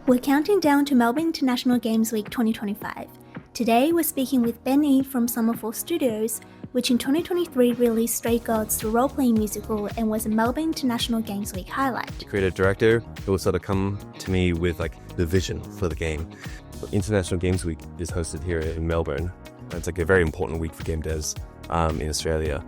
We're counting down to Melbourne International Games Week 2025. Today, we're speaking with Ben E from Summerfall Studios, which in 2023 released Stray Gods, the role-playing musical, and was a Melbourne International Games Week highlight. The creative director will sort of come to me with the vision for the game. International Games Week is hosted here in Melbourne. It's a very important week for game devs in Australia.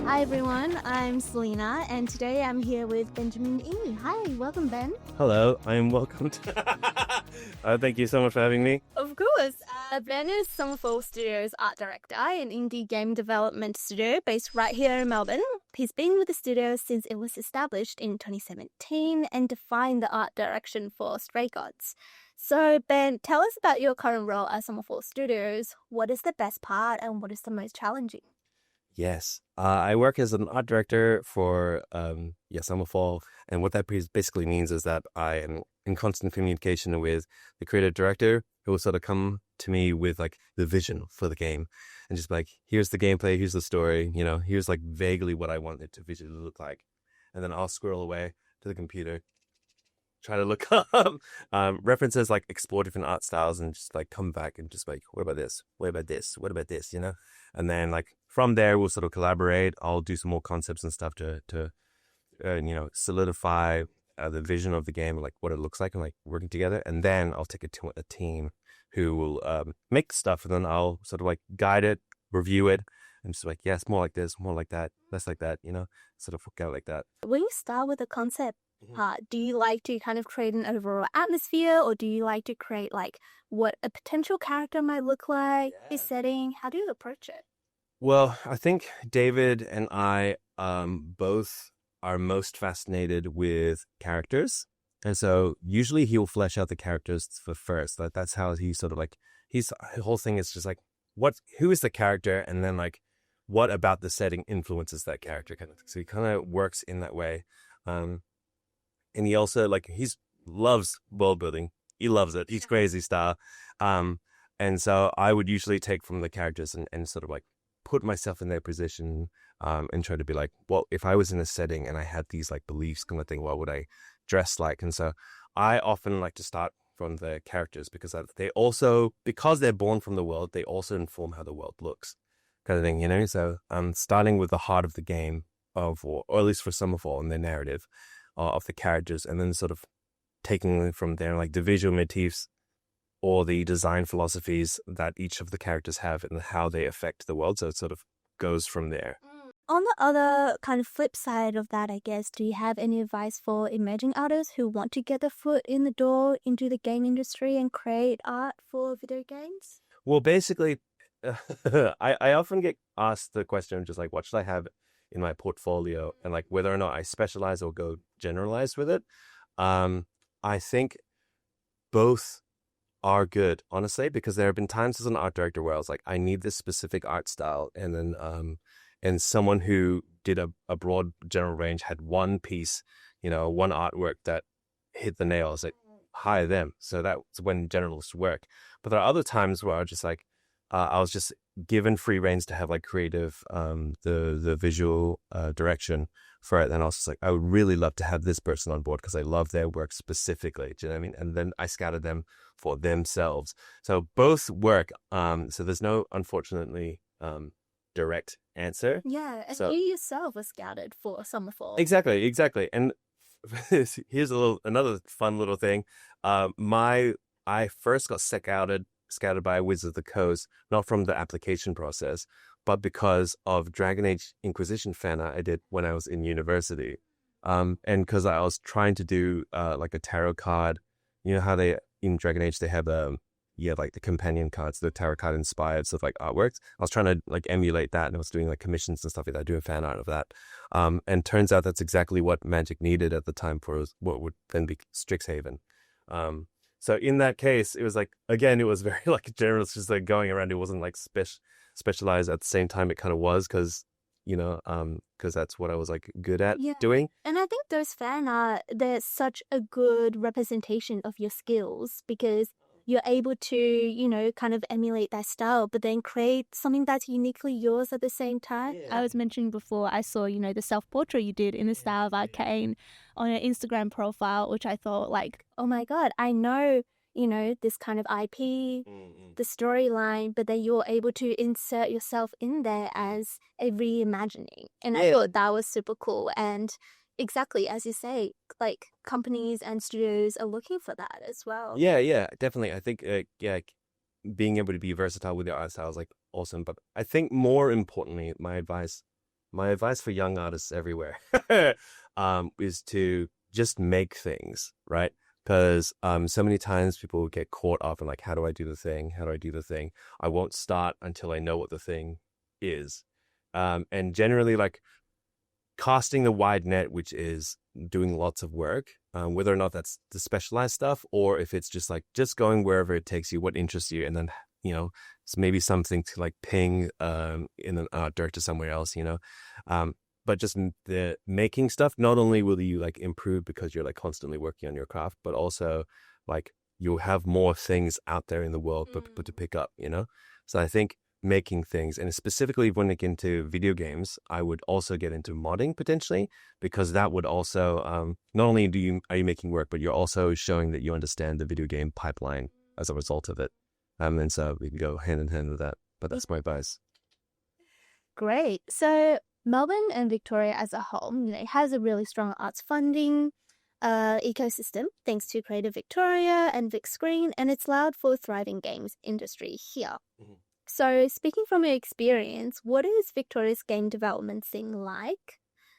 Hi everyone, I'm Selena, and today I'm here with Benjamin E. Hi, welcome Ben. Hello, I am welcomed. Thank you so much for having me. Of course. Ben is Summerfall Studios art director, an indie game development studio based right here in Melbourne. He's been with the studio since it was established in 2017 and defined the art direction for Stray Gods. So Ben, tell us about your current role at Summerfall Studios. What is the best part and what is the most challenging? Yes, I work as an art director for Summerfall, and what that basically means is that I am in constant communication with the creative director, who will sort of come to me with the vision for the game, and just be like, here's the gameplay, here's the story, here's vaguely what I want it to visually look like, and then I'll squirrel away to the computer, try to look up references, explore different art styles, and just come back and just what about this? What about this? What about this? And then from there we'll sort of collaborate. I'll do some more concepts and stuff to solidify the vision of the game, what it looks like, and working together. And then I'll take it to a team who will make stuff, and then I'll sort of guide it, review it, and just yes, more like this, more like that, less like that, sort of work out like that. When you start with a concept part, do you like to kind of create an overall atmosphere, or do you like to create what a potential character might look like, a setting? How do you approach it? Well, I think David and I both are most fascinated with characters. And so usually he'll flesh out the characters for first. That's how he sort of his whole thing is just who is the character? And then what about the setting influences that character kind of thing. So he kind of works in that way. And he also he loves world building. He loves it. He's crazy style. And so I would usually take from the characters and sort of put myself in their position and try to be well, if I was in a setting and I had these beliefs kind of thing, what would I dress like? And so I often like to start from the characters because they also, because they're born from the world, they also inform how the world looks kind of thing, So starting with the heart of the game or at least for Summerfall and their narrative of the characters, and then sort of taking from there the visual motifs or the design philosophies that each of the characters have and how they affect the world. So it sort of goes from there. On the other kind of flip side of that, I guess, do you have any advice for emerging artists who want to get their foot in the door into the game industry and create art for video games? Well, basically, I often get asked the question just what should I have in my portfolio, and whether or not I specialize or go generalized with it. I think both are good, honestly, because there have been times as an art director where I was I need this specific art style, and then and someone who did a broad general range had one piece, one artwork that hit the nail. I was hire them. So that's when generalists work. But there are other times where I was just I was just given free reins to have creative the visual direction for it, and I was just I would really love to have this person on board because I love their work specifically. Do you know what I mean? And then I scouted them for themselves. So both work. So there's no, unfortunately, direct answer. Yeah, and you yourself were scouted for Summerfall. Exactly. And here's another fun little thing. I first got scouted by Wizards of the Coast, not from the application process, but because of Dragon Age Inquisition fan art I did when I was in university. And because I was trying to do a tarot card. You know how they, in Dragon Age, they have the companion cards, the tarot card inspired sort of artworks. I was trying to emulate that, and I was doing commissions and stuff like that, doing fan art of that. And turns out that's exactly what Magic needed at the time for what would then be Strixhaven. So in that case, it was again, it was very general, just going around. It wasn't specialized at the same time. It kind of was because that's what I was good at doing. And I think those fan art, they're such a good representation of your skills because you're able to, kind of emulate that style, but then create something that's uniquely yours at the same time. I was mentioning before, I saw, the self-portrait you did in the style of Arcane on your Instagram profile, which I thought like, oh my God, I know, this kind of IP, the storyline, but then you're able to insert yourself in there as a reimagining. And I thought that was super cool. And exactly, as you say, like companies and studios are looking for that as well. Yeah, definitely. I think, being able to be versatile with your art style is like awesome. But I think more importantly, my advice for young artists everywhere, is to just make things, right? Because so many times people get caught up in like, how do I do the thing? How do I do the thing? I won't start until I know what the thing is. And generally, like, casting the wide net, which is doing lots of work, whether or not that's the specialized stuff or if it's just going wherever it takes you, what interests you, and then it's maybe something to like ping in an art director somewhere else, but just the making stuff. Not only will you like improve because you're like constantly working on your craft, but also like you'll have more things out there in the world but to pick up, So I think making things, and specifically when I get into video games, I would also get into modding potentially, because that would also not only are you making work, but you're also showing that you understand the video game pipeline as a result of it, and so we can go hand in hand with that. But that's my advice. Great. So Melbourne and Victoria as a whole, has a really strong arts funding ecosystem thanks to Creative Victoria and Vic Screen, and it's allowed for a thriving games industry here. So speaking from your experience, what is Victoria's game development scene like?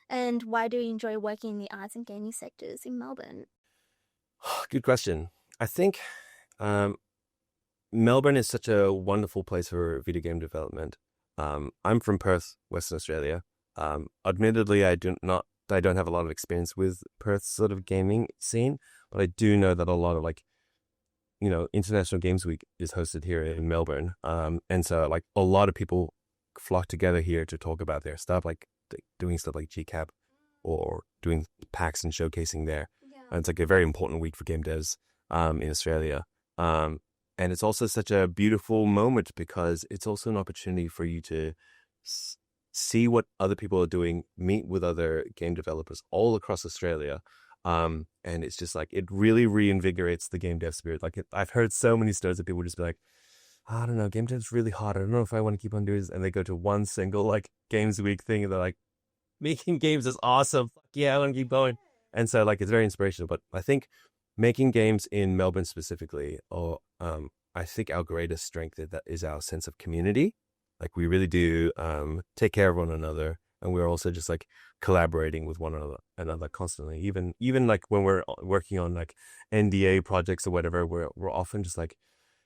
And why do you enjoy working in the arts and gaming sectors in Melbourne? Good question. I think Melbourne is such a wonderful place for video game development. I'm from Perth, Western Australia. Admittedly, I don't have a lot of experience with Perth's sort of gaming scene, but I do know that a lot of like, International Games Week is hosted here in Melbourne. And so like a lot of people flock together here to talk about their stuff, like doing stuff like GCAP or doing PAX and showcasing there. And it's like a very important week for game devs in Australia. And it's also such a beautiful moment because it's also an opportunity for you to see what other people are doing, meet with other game developers all across Australia. And it's just like, it really reinvigorates the game dev spirit. Like I've heard so many stories of people just be like, I don't know, game dev's really hard. I don't know if I want to keep on doing this. And they go to one single like games week thing and they're like, making games is awesome. Fuck yeah, I want to keep going. And so like, it's very inspirational. But I think making games in Melbourne specifically, I think our greatest strength is our sense of community. Like we really do take care of one another. And we're also just like collaborating with one another constantly. Even like when we're working on like NDA projects or whatever, we're often just like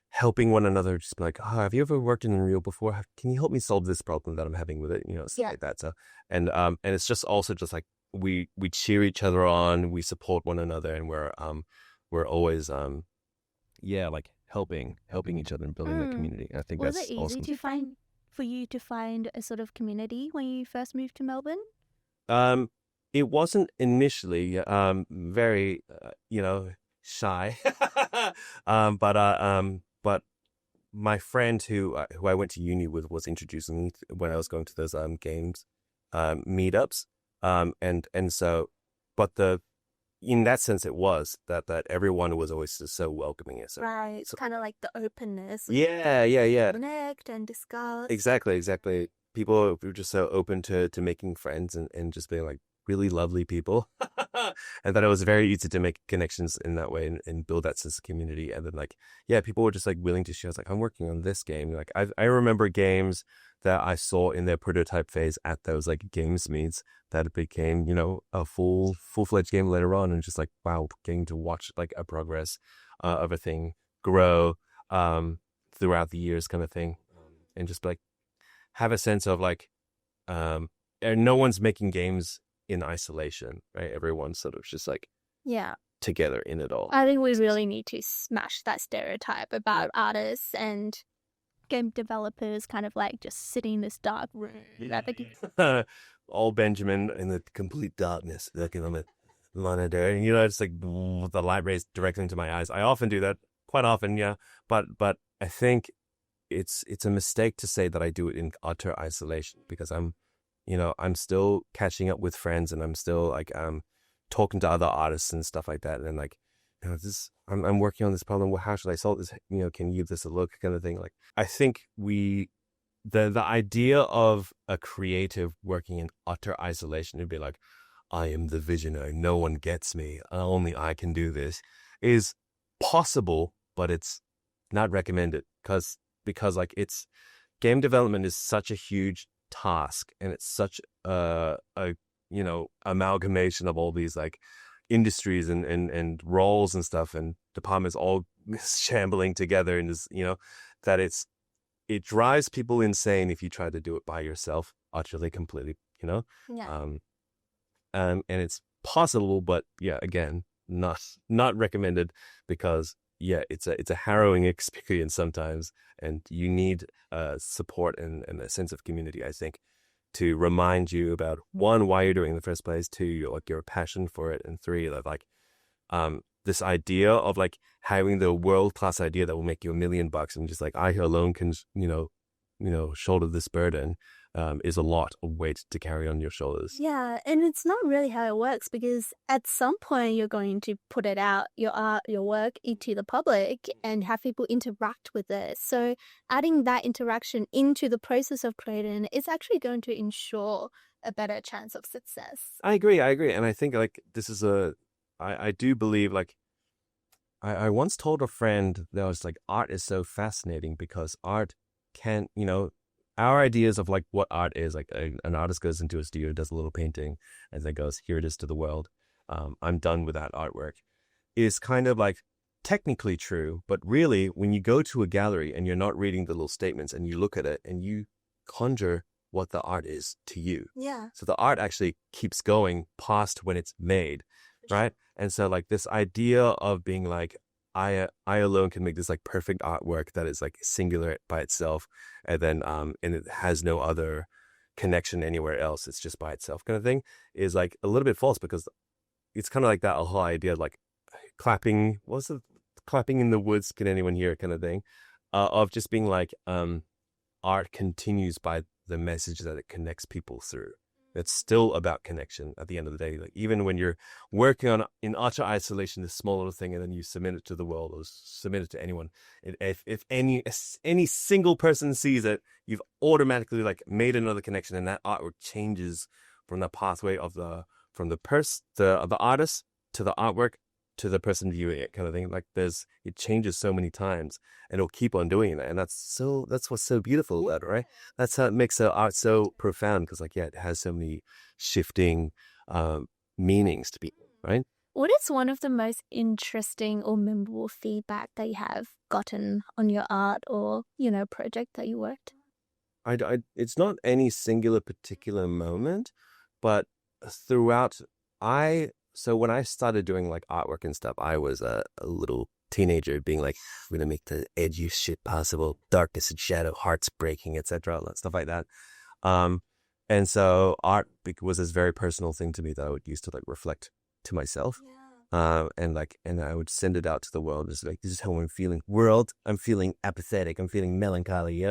helping one another. Just be like, have you ever worked in Unreal before? Can you help me solve this problem that I'm having with it? Stuff like that. So and it's just also just like we cheer each other on, we support one another, and we're always like helping each other and building that community. I think Was that's it awesome. easy for you to find a sort of community when you first moved to Melbourne? It wasn't initially very shy, but my friend who I went to uni with was introducing me when I was going to those games meetups, and so, but in that sense, it was that everyone was always just so welcoming. So, Right, it's kind of like the openness. Yeah. Connect and discuss. Exactly. People were just so open to making friends and just being like really lovely people. And that it was very easy to make connections in that way and build that sense of community. And then like, people were just like willing to share. I was like, I'm working on this game. Like I remember games that I saw in their prototype phase at those like games meets that became, a full-fledged game later on. And just like, wow, getting to watch like a progress of a thing grow throughout the years kind of thing. And just like have a sense of like, no one's making games in isolation, right? Everyone's sort of just like together in it all. I think we really need to smash that stereotype about artists and game developers kind of like just sitting in this dark room. All Benjamin in the complete darkness, looking on the monitor, and it's like the light rays directly into my eyes. I often do that quite often, yeah. But I think it's a mistake to say that I do it in utter isolation, because I'm still catching up with friends, and I'm still like talking to other artists and stuff like that, and like, I'm working on this problem. Well, how should I solve this? Can you give this a look, kind of thing. Like, I think the idea of a creative working in utter isolation, it'd be like, I am the visionary, no one gets me, only I can do this, is possible, but it's not recommended, because like, it's game development is such a huge task, and it's such a amalgamation of all these like industries and roles and stuff and departments all shambling together, and that it drives people insane if you try to do it by yourself, utterly, completely, Yeah. and it's possible, but yeah, again, not recommended, because yeah, it's a harrowing experience sometimes, and you need support and a sense of community, I think, to remind you about, one, why you're doing it in the first place, two, your passion for it, and three, like this idea of like having the world-class idea that will make you $1 million, and just like, I alone can shoulder this burden, is a lot of weight to carry on your shoulders. Yeah, and it's not really how it works, because at some point you're going to put it out, your art, your work, into the public and have people interact with it. So adding that interaction into the process of creating is actually going to ensure a better chance of success. I agree. And I think like this is I do believe, like, I once told a friend that was like, art is so fascinating because art can, our ideas of like what art is, like an artist goes into a studio, does a little painting, and then goes, here it is to the world. I'm done with that artwork, is kind of like technically true. But really, when you go to a gallery and you're not reading the little statements and you look at it and you conjure what the art is to you. Yeah. So the art actually keeps going past when it's made, right? And so like this idea of being like, I alone can make this like perfect artwork that is like singular by itself, and then and it has no other connection anywhere else, it's just by itself, kind of thing, is like a little bit false, because it's kind of like that whole idea of like clapping in the woods, can anyone hear it, kind of thing, of just being like art continues by the message that it connects people through. It's still about connection at the end of the day. Like, even when you're working on in utter isolation, this small little thing, and then you submit it to the world or submit it to anyone, if any single person sees it, you've automatically like made another connection, and that artwork changes from the pathway of the artist to the artwork to the person viewing it, kind of thing. Like it changes so many times, and it'll keep on doing that. And that's what's so beautiful about it, right? That's how it makes the art so profound, because like, yeah, it has so many shifting meanings to people, right? What is one of the most interesting or memorable feedback that you have gotten on your art or, project that you worked? It's not any singular particular moment, but throughout, so when I started doing like artwork and stuff, I was a little teenager being like, we're going to make the edgiest shit possible, darkness and shadow, hearts breaking, etc., stuff like that. And so art was this very personal thing to me that I would use to like reflect to myself. Yeah. And I would send it out to the world, just like, this is how I'm feeling. World, I'm feeling apathetic, I'm feeling melancholy,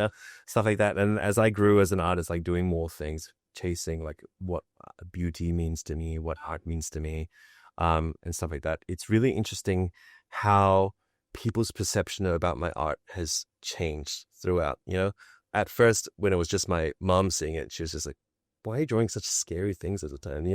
stuff like that. And as I grew as an artist, like doing more things, chasing like what beauty means to me, what art means to me, and stuff like that. It's really interesting how people's perception about my art has changed throughout. At first, when it was just my mom seeing it, she was just like, why are you drawing such scary things at the time?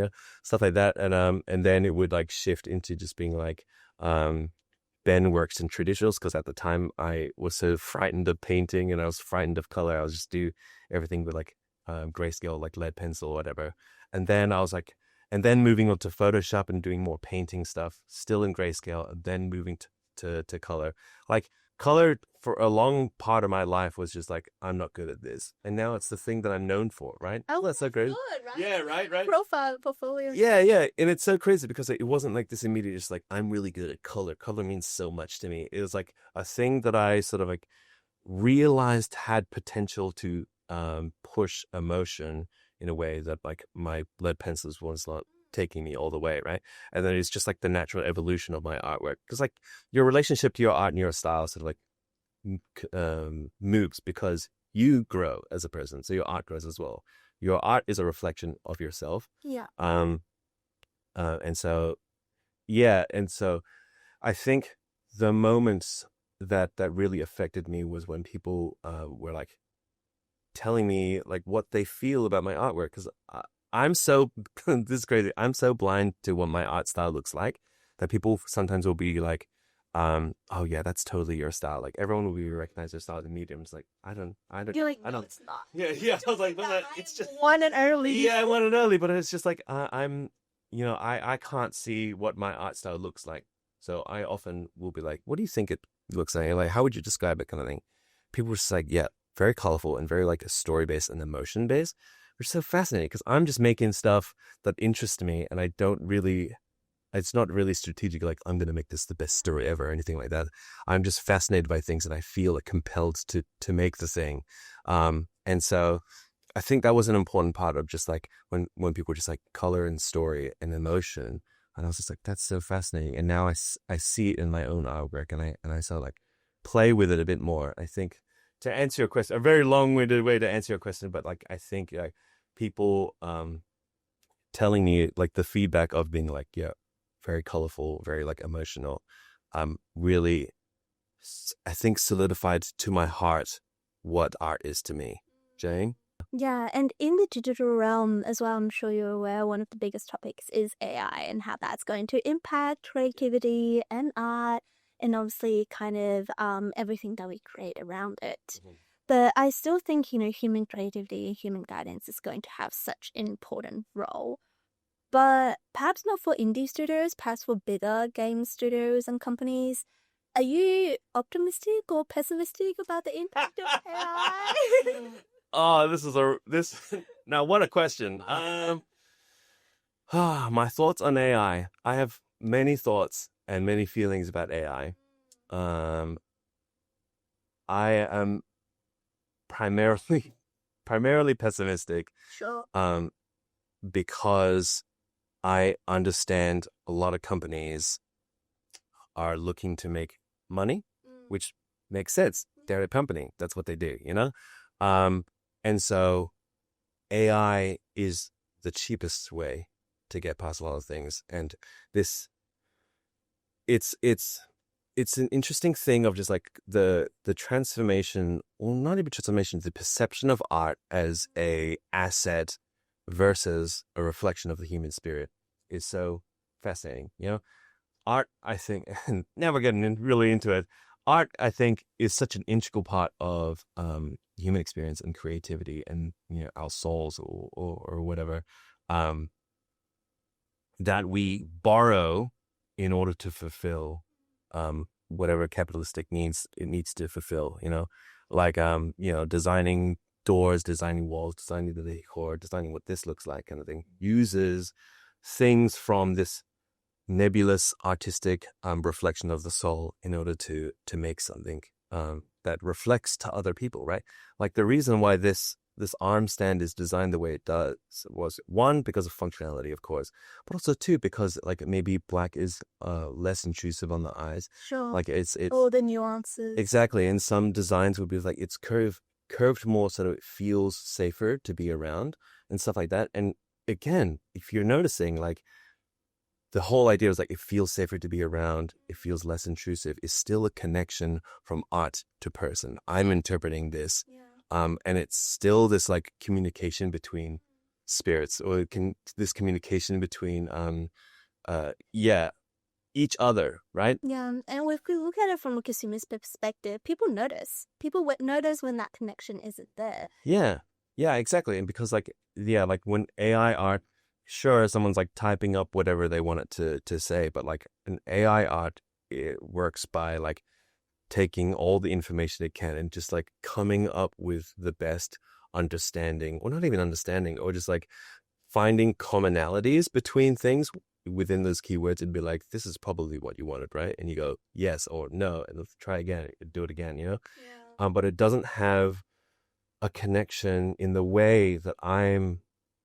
Stuff like that. And then it would like shift into just being like, Ben works in traditionals, because at the time I was so frightened of painting and I was frightened of color. I was just do everything with like grayscale, like lead pencil or whatever. And then I was like, and then moving on to Photoshop and doing more painting stuff, still in grayscale, and then moving to color. Like, color for a long part of my life was just like, I'm not good at this. And now it's the thing that I'm known for, right? Oh, that's so great. Good, right? Yeah, right. Profile, portfolio. Yeah. And it's so crazy because it wasn't like this immediate, just like, I'm really good at color. Color means so much to me. It was like a thing that I sort of like realized had potential to push emotion in a way that like my lead pencils was taking me all the way, right? And then it's just like the natural evolution of my artwork, because like your relationship to your art and your style sort of like moves because you grow as a person, so your art grows as well. Your art is a reflection of yourself. Yeah. And so I think the moments that really affected me was when people were like telling me like what they feel about my artwork, because I'm so this is crazy. I'm so blind to what my art style looks like that people sometimes will be like, oh yeah, that's totally your style. Like everyone will be recognize their style in mediums. Like I don't. You're like, I no, don't. it's not. Yeah. I was like, no, it's just one and only. Yeah, I want it early, but it's just like I'm, I can't see what my art style looks like. So I often will be like, what do you think it looks like? Like, how would you describe it, kind of thing? People are just like, yeah, very colorful and very like story-based and emotion-based, which is so fascinating because I'm just making stuff that interests me, and I don't really, it's not really strategic, like I'm going to make this the best story ever or anything like that. I'm just fascinated by things and I feel like compelled to make the thing. And so I think that was an important part of just like when people just like color and story and emotion. And I was just like, that's so fascinating. And now I see it in my own artwork, and I sort of like play with it a bit more. I think, to answer your question, a very long-winded way to answer your question, but like I think like people telling me like the feedback of being like, yeah, very colorful, very like emotional, really, I think solidified to my heart what art is to me. Jane? Yeah, and in the digital realm as well, I'm sure you're aware, one of the biggest topics is AI and how that's going to impact creativity and art, and obviously kind of everything that we create around it. Mm-hmm. But I still think, human creativity, human guidance is going to have such an important role. But perhaps not for indie studios, perhaps for bigger game studios and companies. Are you optimistic or pessimistic about the impact of AI? Oh, now what a question. My thoughts on AI. I have many thoughts and many feelings about AI. I am primarily pessimistic. Sure. Because I understand a lot of companies are looking to make money, which makes sense. They're a company. That's what they do, And so AI is the cheapest way to get past a lot of things. And it's an interesting thing of just like the transformation, well, not even transformation, the perception of art as a asset versus a reflection of the human spirit is so fascinating. Art, I think, and now we're getting really into it. Art, I think, is such an integral part of human experience and creativity, and our souls or whatever, that we borrow in order to fulfill whatever capitalistic needs it needs to fulfill. Like designing doors, designing walls, designing the decor, designing what this looks like, kind of thing, uses things from this nebulous artistic reflection of the soul in order to make something that reflects to other people, right? Like the reason why this arm stand is designed the way it does was, one, because of functionality, of course, but also two, because like maybe black is less intrusive on the eyes. Sure. Like it's all the nuances. Exactly. And some designs would be like it's curved more so that it feels safer to be around and stuff like that. And again, if you're noticing, like the whole idea is like it feels safer to be around, it feels less intrusive, is still a connection from art to person. I'm interpreting this. Yeah. And it's still this like communication between spirits, or this communication between each other, right? Yeah, and if we look at it from a consumer's perspective, people notice. People notice when that connection isn't there. Yeah, exactly. And because like when AI art, sure, someone's like typing up whatever they want it to say, but like an AI art, it works by like taking all the information it can and just like coming up with the best understanding, or not even understanding, or just like finding commonalities between things within those keywords and be like, this is probably what you wanted, right? And you go yes or no, and let's try again, do it again, Yeah. But it doesn't have a connection in the way that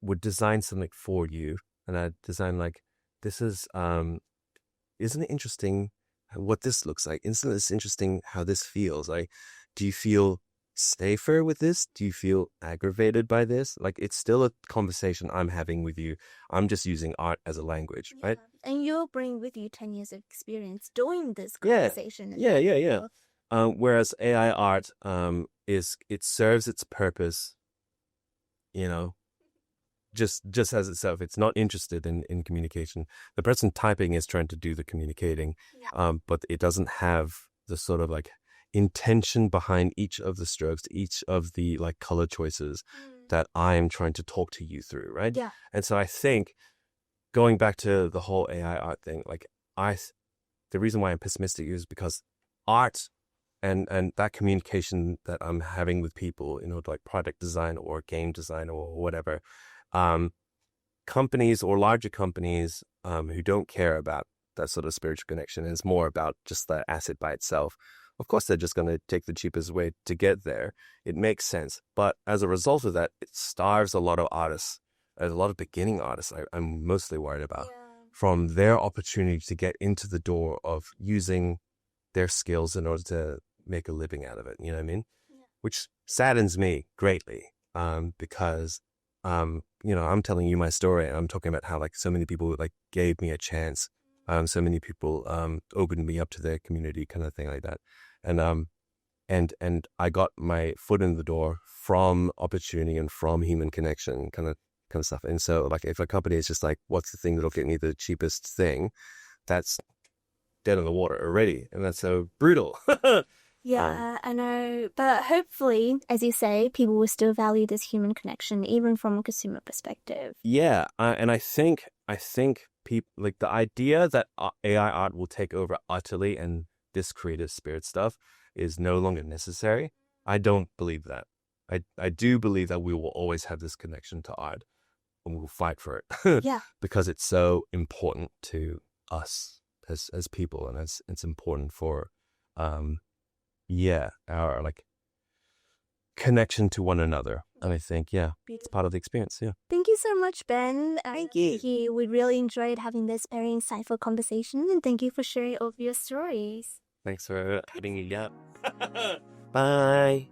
would design something for you and I design like, this is, isn't it interesting what this looks like? Isn't it interesting how this feels? Like, do you feel safer with this? Do you feel aggravated by this? Like, it's still a conversation I'm having with you. I'm just using art as a language, right? And you'll bring with you 10 years of experience doing this Yeah. conversation. Yeah. Whereas AI art, it serves its purpose, you know, just as itself. It's not interested in communication. The person typing is trying to do the communicating, but it doesn't have the sort of like intention behind each of the strokes, each of the like color choices that I'm trying to talk to you through, right? Yeah. And so I think going back to the whole AI art thing, like the reason why I'm pessimistic is because art and that communication that I'm having with people, you know, like product design or game design or whatever, companies or larger companies who don't care about that sort of spiritual connection, and it's more about just the asset by itself. Of course, they're just going to take the cheapest way to get there. It makes sense. But as a result of that, it starves a lot of artists, a lot of beginning artists I'm mostly worried about, from their opportunity to get into the door of using their skills in order to make a living out of it. You know what I mean? Yeah. Which saddens me greatly because, you know, I'm telling you my story and I'm talking about how like so many people like gave me a chance. So many people opened me up to their community, kind of thing like that. And I got my foot in the door from opportunity and from human connection, kind of stuff. And so like if a company is just like, what's the thing that'll get me the cheapest thing, that's dead in the water already. And that's so brutal. Yeah, I know. But hopefully, as you say, people will still value this human connection, even from a consumer perspective. Yeah. And I think people like the idea that AI art will take over utterly and this creative spirit stuff is no longer necessary. I don't believe that. I do believe that we will always have this connection to art and we'll fight for it. Yeah. Because it's so important to us as people, and it's important for our like connection to one another. And I think it's part of the experience. Thank you so much, Ben. Thank you. We really enjoyed having this very insightful conversation, and thank you for sharing all of your stories. Thanks for having me up. Bye.